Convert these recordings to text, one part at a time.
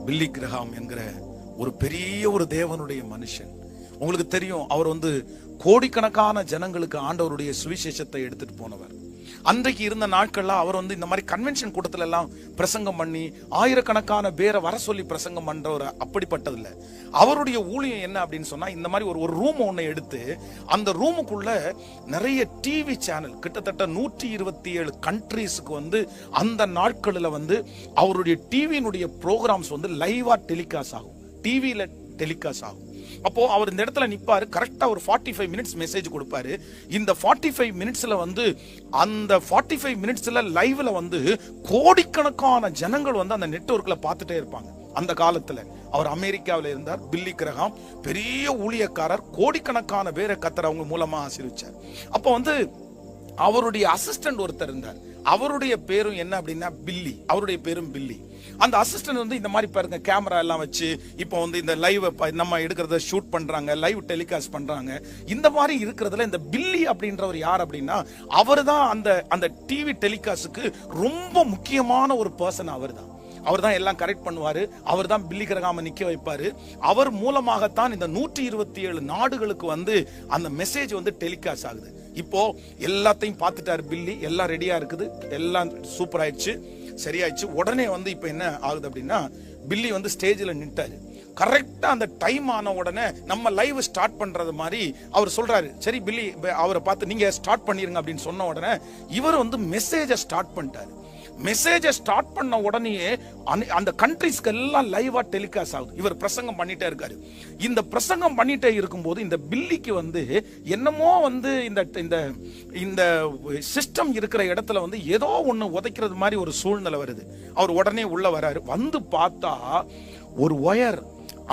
பில்லி Graham என்கிற ஒரு பெரிய ஒரு தேவனுடைய மனுஷன். உங்களுக்கு தெரியும், அவர் கோடிக்கணக்கான ஜனங்களுக்கு ஆண்டவருடைய சுவிசேஷத்தை எடுத்துட்டு போனவர். அன்றைக்கு இருந்த நாட்கள்ல அவர் இந்த மாதிரி கன்வென்ஷன் கூட்டத்துல எல்லாம் பிரசங்கம் பண்ணி ஆயிரக்கணக்கான பேரை வர சொல்லி பிரசங்கம் பண்றவர் அப்படிப்பட்டது இல்ல. அவருடைய ஊழியம் என்ன அப்படின்னு சொன்னா, இந்த மாதிரி ஒரு ரூம் ஒண்ணு எடுத்து அந்த ரூமுக்குள்ள நிறைய டிவி சேனல், கிட்டத்தட்ட 127 கண்ட்ரீஸ்க்கு அந்த நாட்களில் அவருடைய டிவியினுடைய ப்ரோக்ராம்ஸ் லைவா டெலிகாஸ்ட் ஆகும், டிவியில டெலிகாஸ்ட் ஆகும். அப்போ அவர் இந்த இடத்துல நிப்பாரு, கரெக்டா ஒரு 45 மினிட்ஸ் மெசேஜ் கொடுப்பாரு. இந்த 45 மினிட்ஸ்ல அந்த 45 மினிட்ஸ்ல லைவ்ல கோடிக்கணக்கான ஜனங்கள் அந்த நெட்வொர்க்ல பார்த்துட்டே இருப்பாங்க. அந்த காலத்துல அவர் அமெரிக்காவில் இருந்தார். பில்லி கிரஹாம் பெரிய ஊழியக்காரர், கோடிக்கணக்கான பேரை கர்த்தர் அவங்க மூலமா ஆசீர்வதிச்சார். அப்போ அவருடைய அசிஸ்டன்ட் ஒருத்தர் இருந்தார். அவருடைய பேரும் என்ன அப்படின்னா பில்லி. அவருடைய பேரும் பில்லி. அந்த அசிஸ்டன்ட் இந்த மாதிரி பாருங்க, கேமரா எல்லாம் வச்சு இப்போ இந்த லைவ் நம்ம எடுக்கிறத ஷூட் பண்றாங்க, லைவ் டெலிகாஸ்ட் பண்றாங்க. இந்த மாதிரி இருக்கிறதுல இந்த பில்லி அப்படின்றவர் யார் அப்படின்னா, அவர் தான் அந்த டிவி டெலிகாஸ்டுக்கு ரொம்ப முக்கியமான ஒரு பர்சன். அவர் தான் எல்லாம் கரெக்ட் பண்ணுவாரு. அவர் தான் பில்லி கிரஹாமை நிக்க வைப்பாரு. அவர் மூலமாகத்தான் இந்த 127 நாடுகளுக்கு அந்த மெசேஜ் டெலிகாஸ்ட் ஆகுது. இப்போ எல்லாத்தையும் பார்த்துட்டாரு பில்லி, எல்லாம் ரெடியா இருக்குது, எல்லாம் சூப்பர் ஆயிடுச்சு, சரியாயிடுச்சு. உடனே இப்ப என்ன ஆகுது அப்படின்னா, பில்லி ஸ்டேஜ்ல நின்ட்டாரு. கரெக்டா அந்த டைம் ஆன உடனே நம்ம லைவ் ஸ்டார்ட் பண்றது மாதிரி அவர் சொல்றாரு, சரி பில்லி அவரை பார்த்து நீங்க ஸ்டார்ட் பண்ணிருங்க அப்படின்னு சொன்ன உடனே இவர் மெசேஜை ஸ்டார்ட் பண்ணிட்டாரு. மெசேஜை ஸ்டார்ட் பண்ண உடனே அந்த கண்ட்ரீஸ்க்கு எல்லாம் லைவா டெலிகாஸ்ட் ஆகுது. இவர் பிரசங்கம் பண்ணிட்டே இருக்காரு. இந்த பிரசங்கம் பண்ணிட்டே இருக்கும்போது இந்த பில்லிக்கு என்னமோ இந்த சிஸ்டம் இருக்கிற இடத்துல ஏதோ ஒண்ணு உதைக்கிறது மாதிரி ஒரு சூழ்நிலை வருது. அவர் உடனே உள்ள வராரு. பார்த்தா ஒரு ஒயர்,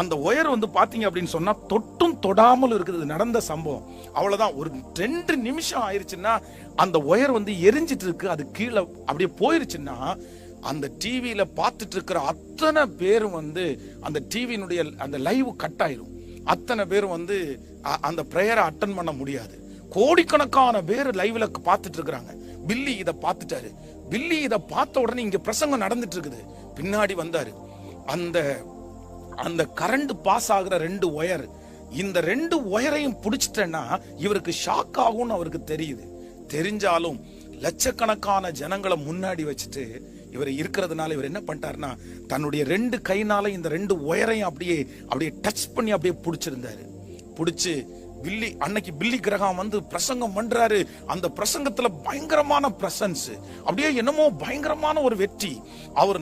அந்த ஒயர் பாத்தீங்க அப்படின்னு சொன்னா தொட்டும் தொடாமல் இருக்குது. நடந்த சம்பவம் அவ்வளவுதான். ஒரு 2 நிமிஷம் ஆயிருச்சுன்னா அந்த ஒயர் எரிஞ்சிட்டு இருக்கு. அது கீழே அப்படியே போயிருச்சுன்னா அந்த டிவியில பார்த்துட்டு இருக்கிற அத்தனை பேரும் அந்த டிவியினுடைய அந்த லைவ் கட் ஆயிரும். அத்தனை பேரும் அந்த பிரேயரை அட்டன் பண்ண முடியாது. கோடிக்கணக்கான பேர் லைவ்ல பார்த்துட்டு இருக்கிறாங்க. பில்லி இதை பார்த்துட்டாரு. பில்லி இதை பார்த்த உடனே இங்க பிரசங்கம் நடந்துட்டு இருக்குது. பின்னாடி வந்தாரு. அந்த கரண்ட் பாஸ் ஆகுற 2 ஒயர், இந்த 2 ஒயரையும் பிடிச்சிட்டேன்னா இவருக்கு ஷாக் ஆகும்னு அவருக்கு தெரியுது. தெரிஞ்சாலும் லட்சக்கணக்கான ஜனங்களை முன்னாடி வச்சுட்டு இவர் இருக்கிறதுனால இவர் என்ன பண்ணிட்டாருன்னா, தன்னுடைய 2 கைனால இந்த 2 ஒயரையும் அப்படியே டச் பண்ணி அப்படியே பிடிச்சிருந்தாரு. பிடிச்சு அன்னைக்கு பில்லி கிரஹாம் பிரசங்கம் பண்றாரு. அந்த பிரசங்கத்துல பயங்கரமான பிரசன்ஸ், அப்படியே என்னமோ பயங்கரமான ஒரு வெற்றி. அவர்